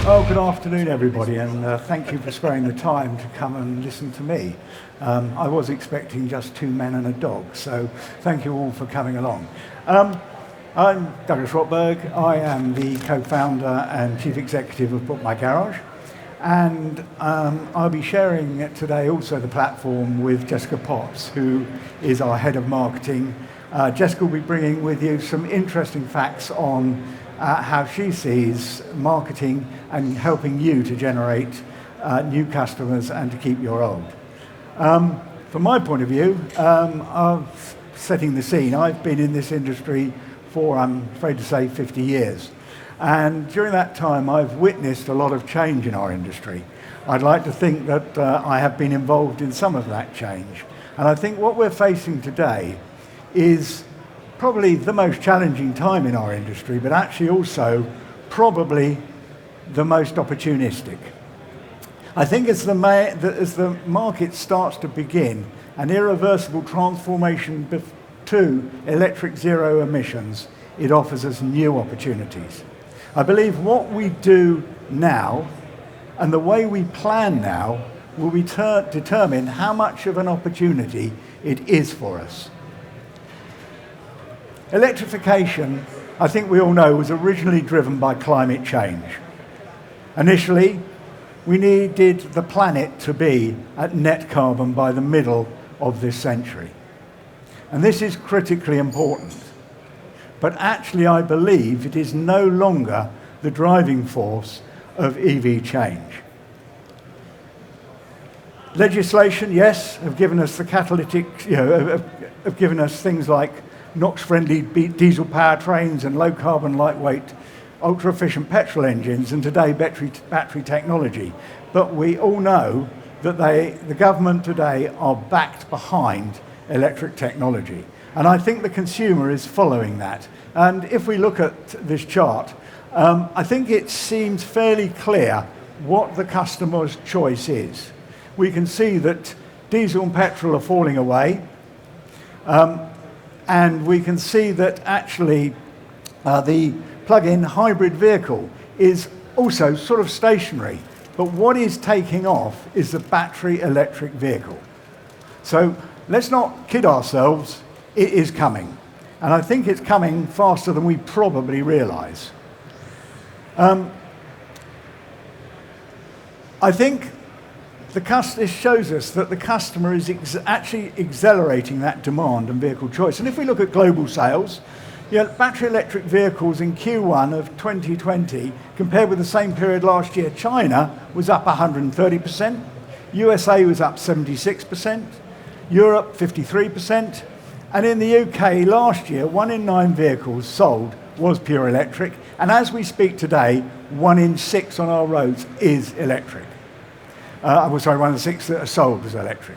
Well, good afternoon, everybody, and thank you for sparing the time to come and listen to me. I was expecting just two men and a dog, so thank you all for coming along. I'm Douglas Rotberg. I am the co-founder and chief executive of Book My Garage, and I'll be sharing today also the platform with Jessica Potts, who is our head of marketing. Jessica will be bringing with you some interesting facts on how she sees marketing and helping you to generate new customers and to keep your old. From my point of view, setting the scene, I've been in this industry for, I'm afraid to say, 50 years. And during that time, I've witnessed a lot of change in our industry. I'd like to think that I have been involved in some of that change. And I think what we're facing today is probably the most challenging time in our industry, but actually also probably the most opportunistic. I think as the market starts to begin an irreversible transformation to electric zero emissions, it offers us new opportunities. I believe what we do now and the way we plan now will determine how much of an opportunity it is for us. Electrification, I think we all know, was originally driven by climate change. Initially, we needed the planet to be at net carbon by the middle of this century. And this is critically important. But actually, I believe it is no longer the driving force of EV change. Legislation, yes, have given us the catalytic, have given us things like NOx-friendly diesel powertrains and low-carbon, lightweight, ultra-efficient petrol engines, and today battery technology. But we all know that the government today are backed behind electric technology. And I think the consumer is following that. And if we look at this chart, I think it seems fairly clear what the customer's choice is. We can see that diesel and petrol are falling away. And we can see that actually the plug-in hybrid vehicle is also sort of stationary. But what is taking off is the battery electric vehicle. So let's not kid ourselves, it is coming. And I think it's coming faster than we probably realize. I think this shows us that the customer is actually accelerating that demand and vehicle choice. And if we look at global sales, battery electric vehicles in Q1 of 2020, compared with the same period last year, China was up 130%, USA was up 76%, Europe 53%, and in the UK last year, 1 in 9 vehicles sold was pure electric, and as we speak today, 1 in 6 on our roads is electric. 1 in 6 that are sold was electric.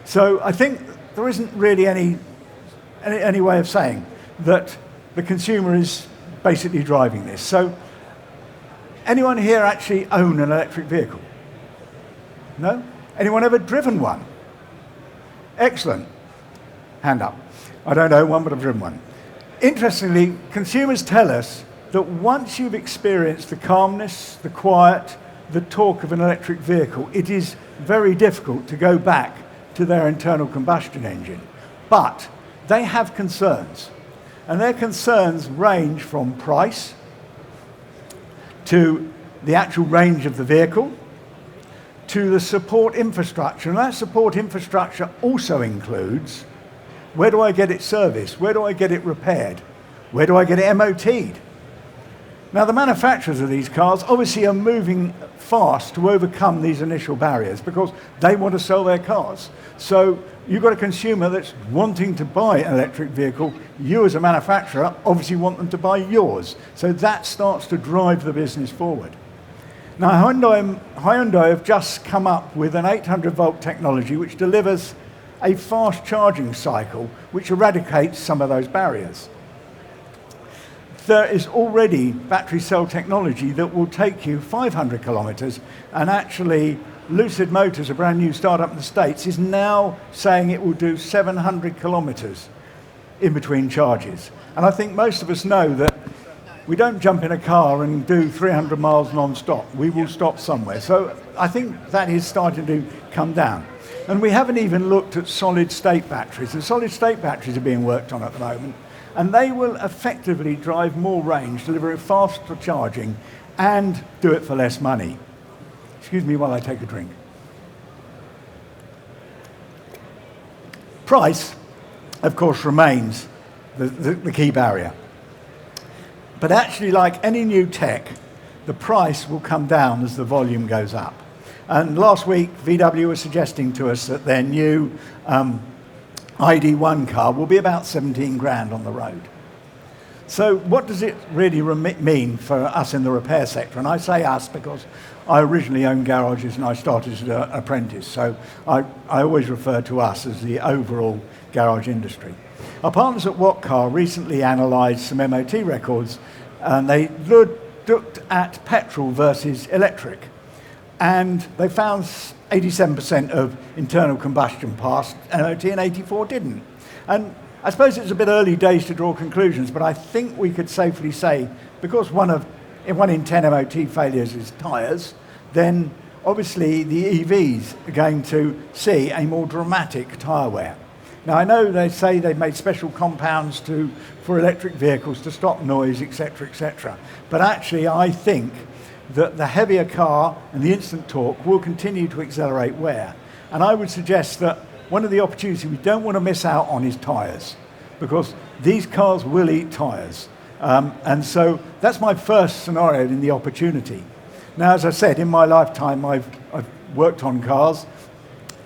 So I think there isn't really any way of saying that the consumer is basically driving this. So anyone here actually own an electric vehicle? No? Anyone ever driven one? Excellent. Hand up. I don't own one, but I've driven one. Interestingly, consumers tell us that once you've experienced the calmness, the quiet, the torque of an electric vehicle, it is very difficult to go back to their internal combustion engine. But they have concerns, and their concerns range from price to the actual range of the vehicle to the support infrastructure. And that support infrastructure also includes, where do I get it serviced? Where do I get it repaired? Where do I get it MOT'd? Now, the manufacturers of these cars obviously are moving fast to overcome these initial barriers because they want to sell their cars. So you've got a consumer that's wanting to buy an electric vehicle. You as a manufacturer obviously want them to buy yours. So that starts to drive the business forward. Now, Hyundai have just come up with an 800-volt technology which delivers a fast charging cycle which eradicates some of those barriers. There is already battery cell technology that will take you 500 kilometers, and actually Lucid Motors, a brand new startup in the States, is now saying it will do 700 kilometers in between charges. And I think most of us know that we don't jump in a car and do 300 miles non-stop. We will stop somewhere. So I think that is starting to come down. And we haven't even looked at solid-state batteries. The solid-state batteries are being worked on at the moment, and they will effectively drive more range, deliver faster charging, and do it for less money. Excuse me while I take a drink. Price, of course, remains the key barrier. But actually, like any new tech, the price will come down as the volume goes up. And last week, VW was suggesting to us that their new ID.1 car will be about 17 grand on the road. So what does it really mean for us in the repair sector? And I say us because I originally owned garages and I started as an apprentice. So I always refer to us as the overall garage industry. Our partners at What Car recently analysed some MOT records, and they looked at petrol versus electric. And they found 87% of internal combustion passed MOT and 84 didn't. And I suppose it's a bit early days to draw conclusions, but I think we could safely say, because one in 10 MOT failures is tyres, then obviously the EVs are going to see a more dramatic tyre wear. Now, I know they say they've made special compounds for electric vehicles to stop noise, etc., but actually I think that the heavier car and the instant torque will continue to accelerate wear. And I would suggest that one of the opportunities we don't want to miss out on is tyres, because these cars will eat tyres. And so that's my first scenario in the opportunity. Now, as I said, in my lifetime, I've worked on cars.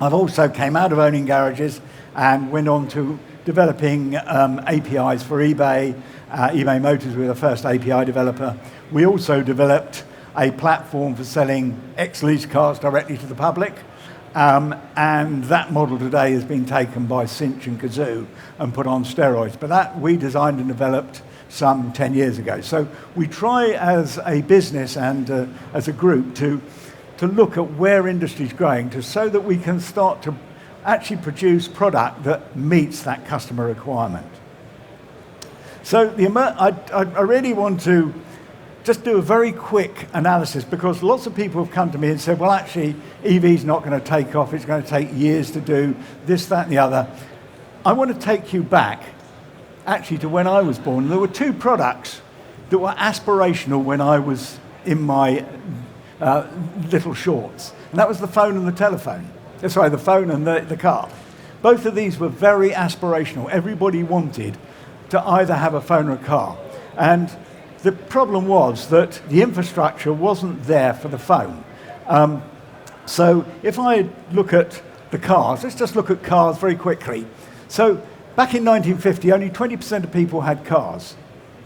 I've also came out of owning garages and went on to developing APIs for eBay. eBay Motors were the first API developer. We also developed a platform for selling ex-lease cars directly to the public. And that model today has been taken by Cinch and Kazoo and put on steroids. But that we designed and developed some 10 years ago. So we try as a business and as a group to look at where industry is growing so that we can start to actually produce product that meets that customer requirement. So I really want to just do a very quick analysis, because lots of people have come to me and said, well, actually, EV's not going to take off. It's going to take years to do this, that, and the other. I want to take you back, actually, to when I was born. There were two products that were aspirational when I was in my little shorts, and that was the phone and the telephone. Sorry, the phone and the car. Both of these were very aspirational. Everybody wanted to either have a phone or a car. And the problem was that the infrastructure wasn't there for the phone. So if I look at the cars, let's just look at cars very quickly. So back in 1950, only 20% of people had cars.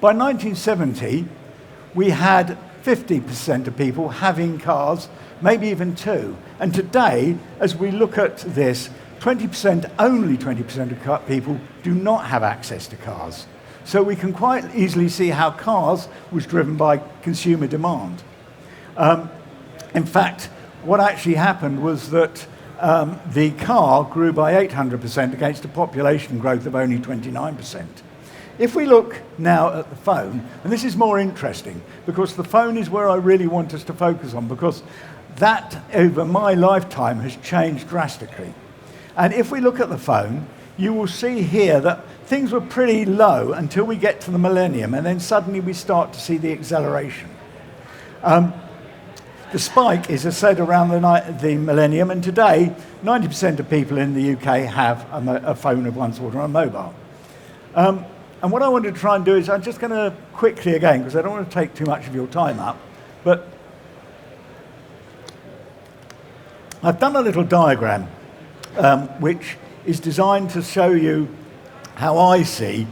By 1970, we had 50% of people having cars, maybe even two. And today, as we look at this, only 20% of people do not have access to cars. So we can quite easily see how cars was driven by consumer demand. In fact, what actually happened was that the car grew by 800% against a population growth of only 29%. If we look now at the phone, and this is more interesting, because the phone is where I really want us to focus on, because that, over my lifetime, has changed drastically. And if we look at the phone, you will see here that things were pretty low until we get to the millennium, and then suddenly we start to see the acceleration. The spike is, as I said, around the millennium, and today 90% of people in the UK have a phone of one sort or a mobile. And what I want to try and do is, I'm just going to quickly again, because I don't want to take too much of your time up, but I've done a little diagram which is designed to show you how I see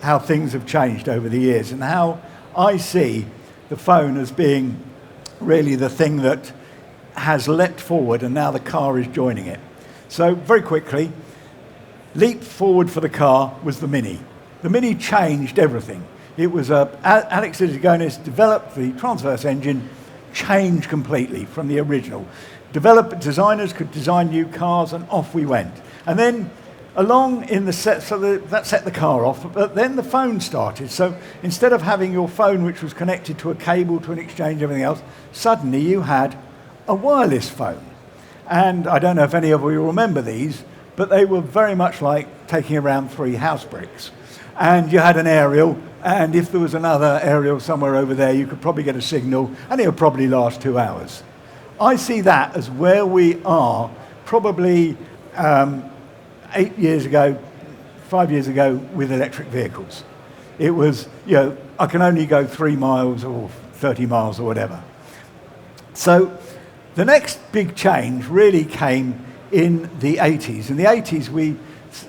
how things have changed over the years, and how I see the phone as being really the thing that has leapt forward, and now the car is joining it. So very quickly, leap forward for the car was the Mini. The Mini changed everything. It was Alex Zigonis developed the transverse engine, changed completely from the original. Designers could design new cars, and off we went. And then along in the set, so that set the car off, but then the phone started. So instead of having your phone, which was connected to a cable, to an exchange, everything else, suddenly you had a wireless phone. And I don't know if any of you remember these, but they were very much like taking around 3 house bricks. And you had an aerial, and if there was another aerial somewhere over there, you could probably get a signal, and it would probably last 2 hours. I see that as where we are probably 8 years ago, 5 years ago with electric vehicles. It was, I can only go 3 miles or 30 miles or whatever. So the next big change really came in the 80s. In the 80s,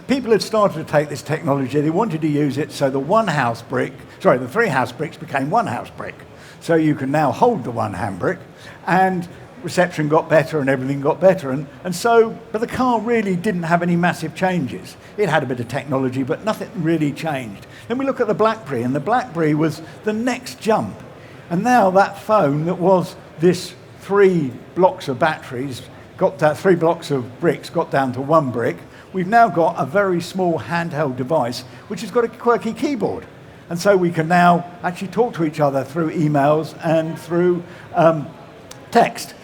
people had started to take this technology, they wanted to use it, so the 3 house bricks became 1 house brick. So you can now hold the 1 hand brick, and reception got better and everything got better. But the car really didn't have any massive changes. It had a bit of technology, but nothing really changed. Then we look at the BlackBerry, and the BlackBerry was the next jump. And now that phone that was this 3 blocks of batteries, got that 3 blocks of bricks, got down to 1 brick. We've now got a very small handheld device which has got a quirky keyboard. And so we can now actually talk to each other through emails and through text.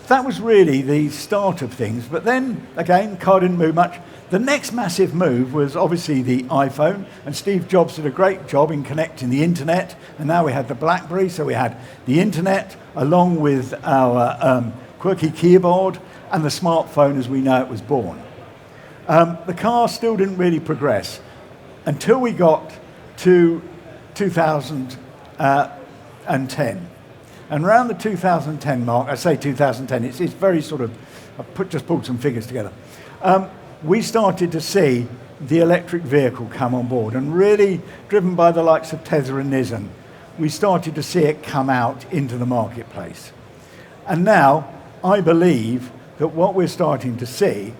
That was really the start of things. But then, again, car didn't move much. The next massive move was obviously the iPhone, and Steve Jobs did a great job in connecting the internet, and now we had the BlackBerry, so we had the internet along with our quirky keyboard and the smartphone as we know it was born. The car still didn't really progress until we got to 2010. And around the 2010 mark, I say 2010, it's very sort of, just pulled some figures together. We started to see the electric vehicle come on board, and really driven by the likes of Tesla and Nissan, we started to see it come out into the marketplace. And now, I believe that what we're starting to see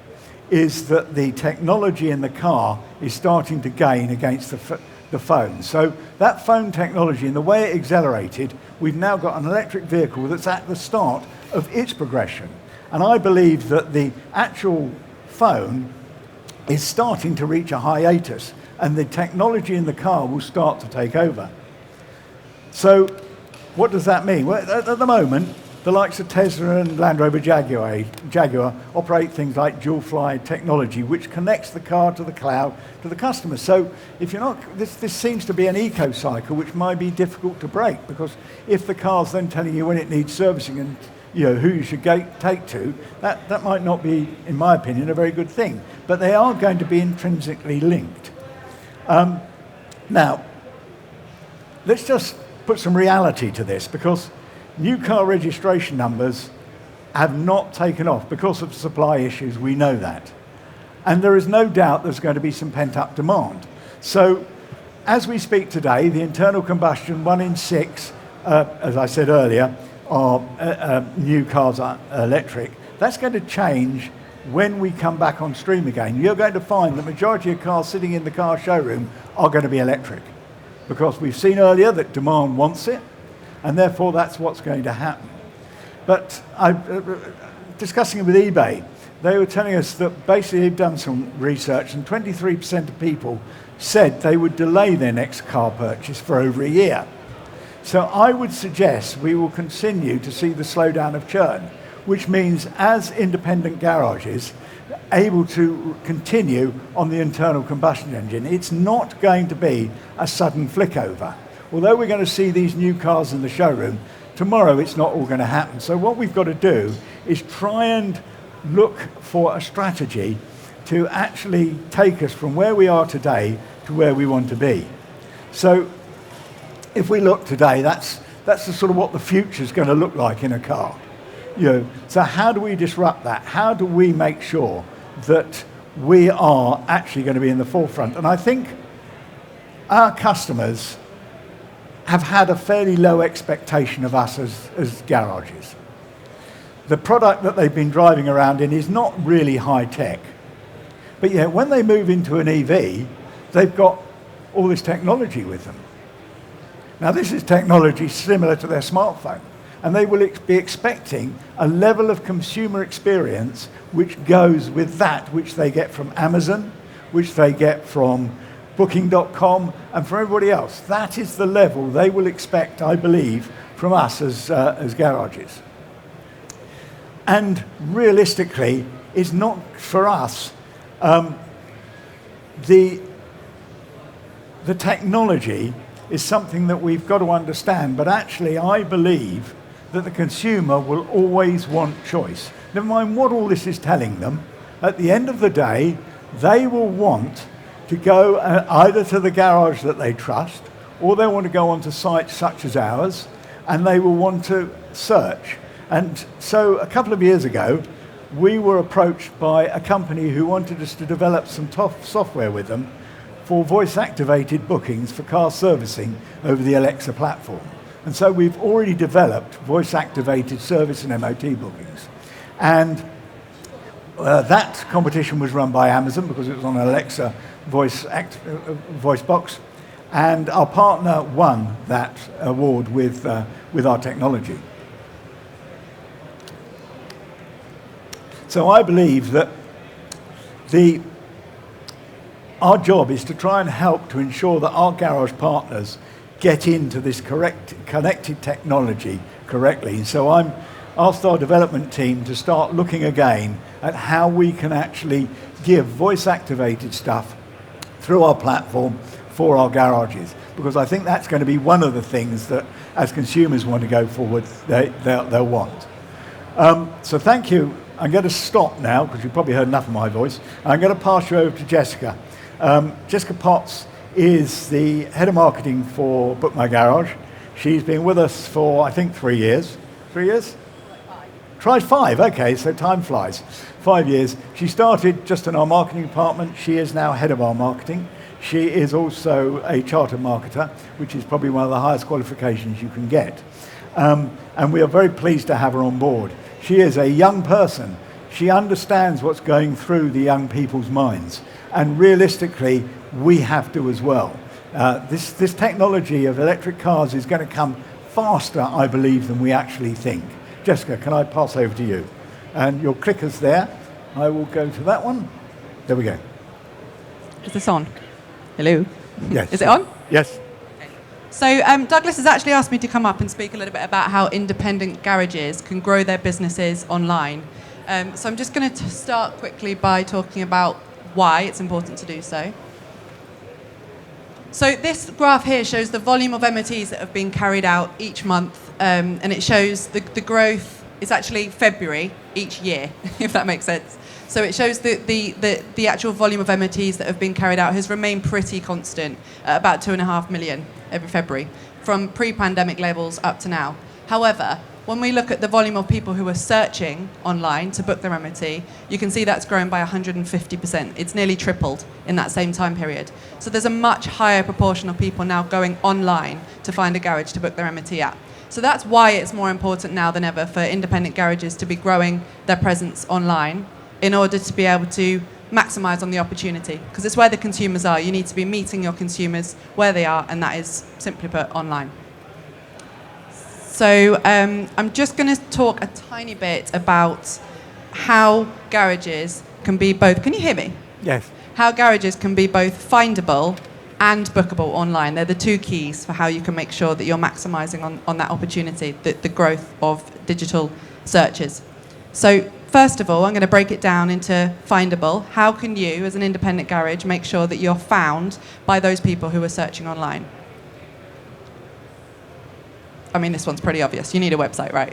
is that the technology in the car is starting to gain against the phone. So that phone technology and the way it accelerated, we've now got an electric vehicle that's at the start of its progression. And I believe that the actual phone is starting to reach a hiatus, and the technology in the car will start to take over. So what does that mean? Well, at the moment, the likes of Tesla and Land Rover Jaguar operate things like dual fly technology, which connects the car to the cloud to the customer. So if you're not, this seems to be an eco cycle which might be difficult to break, because if the car's then telling you when it needs servicing and who you should take to, that might not be, in my opinion, a very good thing. But they are going to be intrinsically linked. Now, let's just put some reality to this, because new car registration numbers have not taken off because of supply issues, we know that. And there is no doubt there's going to be some pent-up demand. So, as we speak today, the internal combustion, 1 in 6, as I said earlier, new cars are electric. That's going to change when we come back on stream again. You're going to find the majority of cars sitting in the car showroom are going to be electric, because we've seen earlier that demand wants it, and therefore that's what's going to happen. But discussing it with eBay, they were telling us that basically they've done some research, and 23% of people said they would delay their next car purchase for over a year. So I would suggest we will continue to see the slowdown of churn, which means as independent garages able to continue on the internal combustion engine, it's not going to be a sudden flick over. Although we're going to see these new cars in the showroom, tomorrow it's not all going to happen. So what we've got to do is try and look for a strategy to actually take us from where we are today to where we want to be. So if we look today, that's the sort of what the future is going to look like in a car. So how do we disrupt that? How do we make sure that we are actually going to be in the forefront? And I think our customers have had a fairly low expectation of us as garages. The product that they've been driving around in is not really high tech. But yet when they move into an EV, they've got all this technology with them. Now this is technology similar to their smartphone, And they will be expecting a level of consumer experience which goes with that which they get from Amazon, which they get from Booking.com, and from everybody else. That is the level they will expect, I believe, from us as garages. And realistically, it's not for us. The technology is something that we've got to understand, but actually I believe that the consumer will always want choice. Never mind what all this is telling them, at the end of the day, they will want to go either to the garage that they trust, or they want to go onto sites such as ours, and they will want to search. And so a couple of years ago, we were approached by a company who wanted us to develop some software with them for voice-activated bookings for car servicing over the Alexa platform. And so we've already developed voice-activated service and MOT bookings. And that competition was run by Amazon because it was on Alexa voice box, and our partner won that award with our technology. So I believe that our job is to try and help to ensure that our garage partners get into this connected technology correctly. And so I'm asked our development team to start looking again at how we can actually give voice-activated stuff through our platform for our garages, because I think that's going to be one of the things that, as consumers want to go forward, they'll want. So thank you. I'm going to stop now, because you've probably heard enough of my voice. I'm going to pass you over to Jessica. Jessica Potts is the head of marketing for Book My Garage. She's been with us for, I think, 3 years. 3 years? Tried 5, okay, so time flies. 5 years. She started just in our marketing department. She is now head of our marketing. She is also a chartered marketer, which is probably one of the highest qualifications you can get. And we are very pleased to have her on board. She is a young person. She understands what's going through the young people's minds. And realistically, we have to as well. This technology of electric cars is going to come faster, I believe, than we actually think. Jessica, can I pass over to you? And your clicker's there. I will go to that one. There we go. Is this on? Hello? Yes. Is it on? Yes. Okay. So Douglas has actually asked me to come up and speak a little bit about how independent garages can grow their businesses online. So I'm just going to start quickly by talking about why it's important to do so. So this graph here shows the volume of MOTs that have been carried out each month, and it shows the growth is actually February each year, if that makes sense. So it shows the actual volume of MOTs that have been carried out has remained pretty constant, at about 2.5 million every February, from pre-pandemic levels up to now. However, when we look at the volume of people who are searching online to book their MOT, you can see that's grown by 150%. It's nearly tripled in that same time period. So there's a much higher proportion of people now going online to find a garage to book their MOT at. So that's why it's more important now than ever for independent garages to be growing their presence online in order to be able to maximise on the opportunity, because it's where the consumers are. You need to be meeting your consumers where they are, and that is, simply put, online. So I'm just going to talk a tiny bit about how garages can be both... Can you hear me? Yes. How garages can be both findable and bookable online. They're the two keys for how you can make sure that you're maximising on that opportunity, the growth of digital searches. So first of all, I'm going to break it down into findable. How can you, as an independent garage, make sure that you're found by those people who are searching online? I mean, this one's pretty obvious. You need a website, right?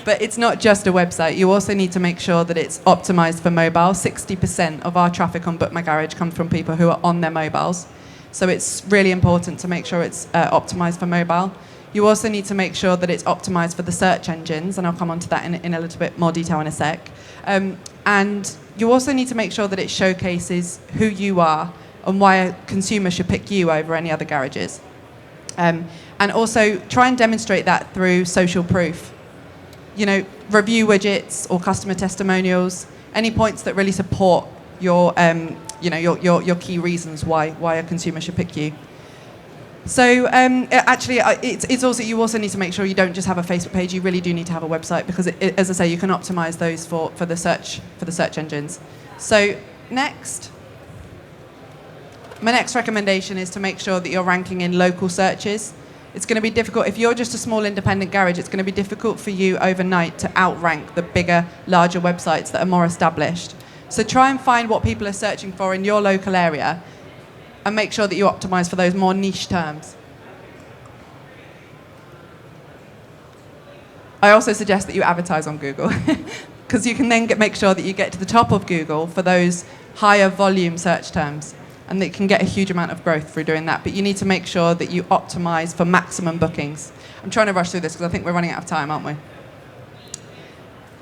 But it's not just a website. You also need to make sure that it's optimized for mobile. 60% of our traffic on Book My Garage comes from people who are on their mobiles. So it's really important to make sure it's optimized for mobile. You also need to make sure that it's optimized for the search engines, and I'll come on to that in a little bit more detail in a sec. And you also need to make sure that it showcases who you are and why a consumer should pick you over any other garages. And also try and demonstrate that through social proof. You know, review widgets or customer testimonials, any points that really support your key reasons why a consumer should pick you. So actually, it's also, you also need to make sure you don't just have a Facebook page. You really do need to have a website because, as I say, you can optimize those for the search engines. So next, my next recommendation is to make sure that you're ranking in local searches. It's going to be difficult if you're just a small independent garage. It's going to be difficult for you overnight to outrank the bigger, larger websites that are more established. So try and find what people are searching for in your local area, and make sure that you optimize for those more niche terms. I also suggest that you advertise on Google, because you can then make sure that you get to the top of Google for those higher volume search terms, and that you can get a huge amount of growth through doing that. But you need to make sure that you optimize for maximum bookings. I'm trying to rush through this because I think we're running out of time, aren't we?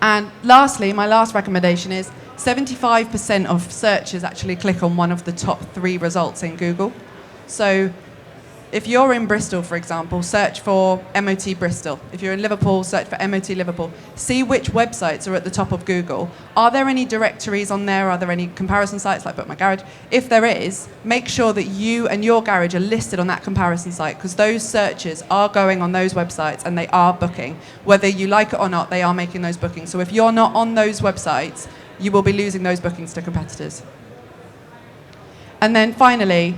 And lastly, my last recommendation is 75% of searches actually click on one of the top 3 results in Google. So if you're in Bristol, for example, search for MOT Bristol. If you're in Liverpool, search for MOT Liverpool. See which websites are at the top of Google. Are there any directories on there? Are there any comparison sites like Book My Garage? If there is, make sure that you and your garage are listed on that comparison site, because those searches are going on those websites and they are booking. Whether you like it or not, they are making those bookings. So if you're not on those websites, you will be losing those bookings to competitors. And then finally,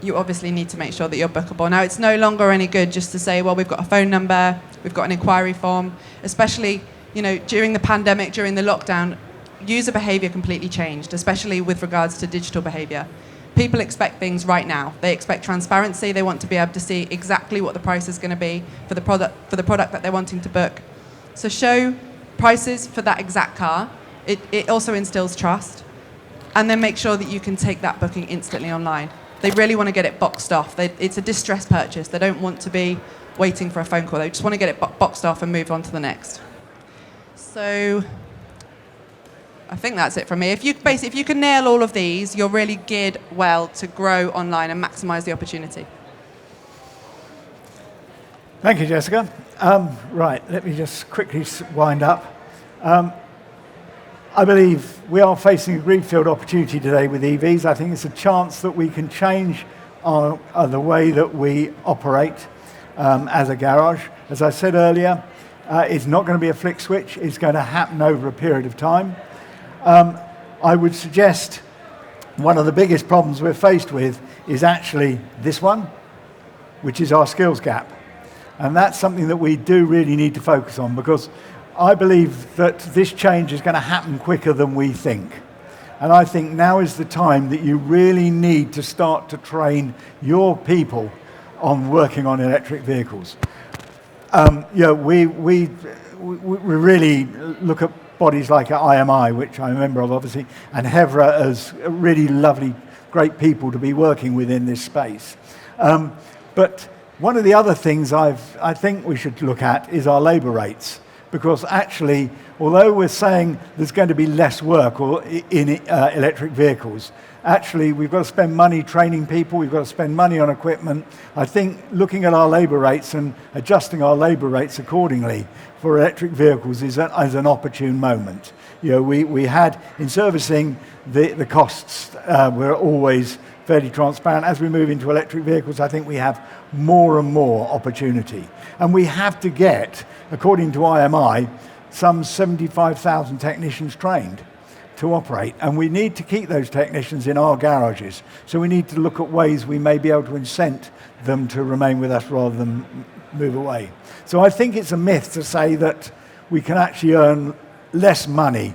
you obviously need to make sure that you're bookable. Now, it's no longer any good just to say, well, we've got a phone number, we've got an inquiry form. Especially, during the pandemic, during the lockdown, user behavior completely changed, especially with regards to digital behavior. People expect things right now. They expect transparency. They want to be able to see exactly what the price is going to be for the product that they're wanting to book. So show prices for that exact car. It also instills trust. And then make sure that you can take that booking instantly online. They really want to get it boxed off. It's a distress purchase. They don't want to be waiting for a phone call. They just want to get it boxed off and move on to the next. So I think that's it from me. If you can nail all of these, you're really geared well to grow online and maximize the opportunity. Thank you, Jessica. Right, let me just quickly wind up. I believe we are facing a greenfield opportunity today with EVs. I think it's a chance that we can change the way that we operate as a garage. As I said earlier, it's not going to be a flick switch. It's going to happen over a period of time. I would suggest one of the biggest problems we're faced with is actually this one, which is our skills gap. And that's something that we do really need to focus on, because I believe that this change is going to happen quicker than we think. And I think now is the time that you really need to start to train your people on working on electric vehicles. We really look at bodies like IMI, which I'm a member of, obviously, and Hevra as really lovely, great people to be working within this space. But one of the other things I think we should look at is our labour rates, because actually, although we're saying there's going to be less work in electric vehicles, actually we've got to spend money training people, we've got to spend money on equipment. I think looking at our labour rates and adjusting our labour rates accordingly for electric vehicles is an opportune moment. We had in servicing the costs were always fairly transparent. As we move into electric vehicles, I think we have more and more opportunity. And we have to get, according to IMI, some 75,000 technicians trained to operate. And we need to keep those technicians in our garages. So we need to look at ways we may be able to incent them to remain with us rather than move away. So I think it's a myth to say that we can actually earn less money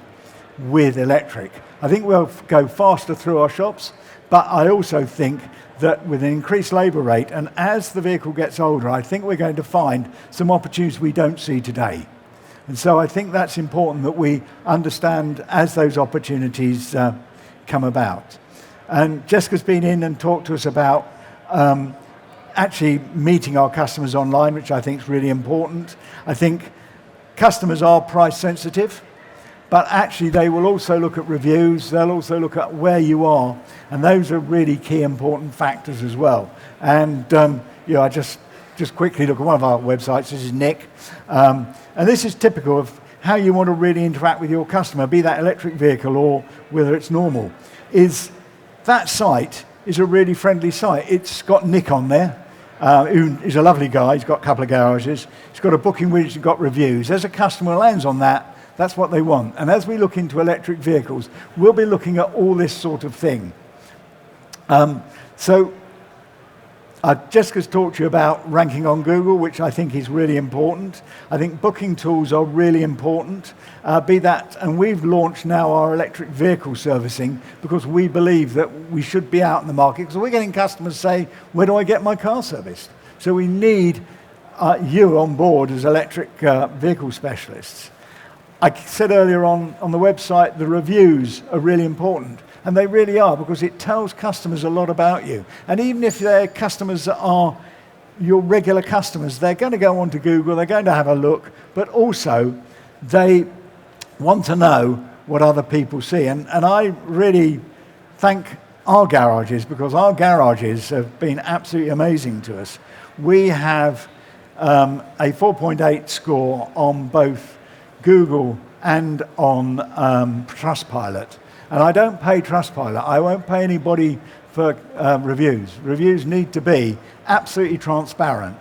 with electric. I think we'll go faster through our shops. But I also think that with an increased labour rate, and as the vehicle gets older, I think we're going to find some opportunities we don't see today. And so I think that's important that we understand as those opportunities come about. And Jessica's been in and talked to us about actually meeting our customers online, which I think is really important. I think customers are price sensitive. But actually, they will also look at reviews. They'll also look at where you are, and those are really key important factors as well. And I just quickly look at one of our websites. This is Nick, and this is typical of how you want to really interact with your customer, be that electric vehicle or whether it's normal. Is that site is a really friendly site. It's got Nick on there, who is a lovely guy. He's got a couple of garages. It's got a booking widget, it's got reviews. As a customer lands on that, that's what they want. And as we look into electric vehicles, we'll be looking at all this sort of thing. Jessica's talked to you about ranking on Google, which I think is really important. I think booking tools are really important. And we've launched now our electric vehicle servicing because we believe that we should be out in the market, because we're getting customers say, where do I get my car serviced? So we need you on board as electric vehicle specialists. I said earlier on the website, the reviews are really important. And they really are, because it tells customers a lot about you. And even if they're customers that are your regular customers, they're going to go onto Google, they're going to have a look, but also they want to know what other people see. And I really thank our garages, because our garages have been absolutely amazing to us. We have a 4.8 score on both Google and on Trustpilot. And I don't pay Trustpilot. I won't pay anybody for reviews. Reviews need to be absolutely transparent.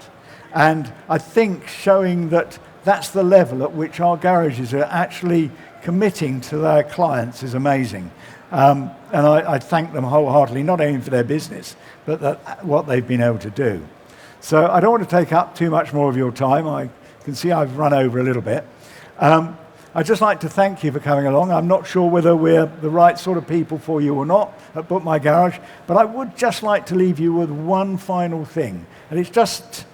And I think showing that that's the level at which our garages are actually committing to their clients is amazing. And I thank them wholeheartedly, not only for their business, but what they've been able to do. So I don't want to take up too much more of your time. I can see I've run over a little bit. I'd just like to thank you for coming along. I'm not sure whether we're the right sort of people for you or not at Book My Garage, but I would just like to leave you with one final thing. And it's just,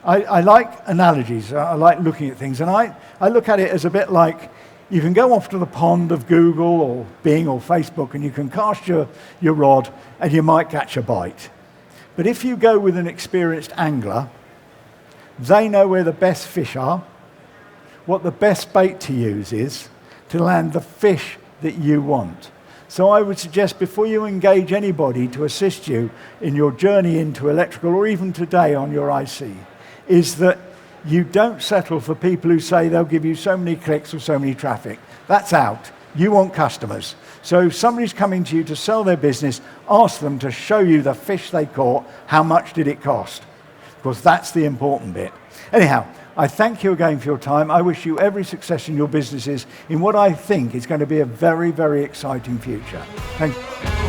I like analogies. I like looking at things. And I look at it as a bit like, you can go off to the pond of Google or Bing or Facebook, and you can cast your rod, and you might catch a bite. But if you go with an experienced angler, they know where the best fish are, what the best bait to use is to land the fish that you want. So I would suggest, before you engage anybody to assist you in your journey into electrical, or even today on your IC, is that you don't settle for people who say they'll give you so many clicks or so many traffic. That's out. You want customers. So if somebody's coming to you to sell their business, ask them to show you the fish they caught, how much did it cost? Because that's the important bit. Anyhow, I thank you again for your time. I wish you every success in your businesses in what I think is going to be a very, very exciting future. Thank you.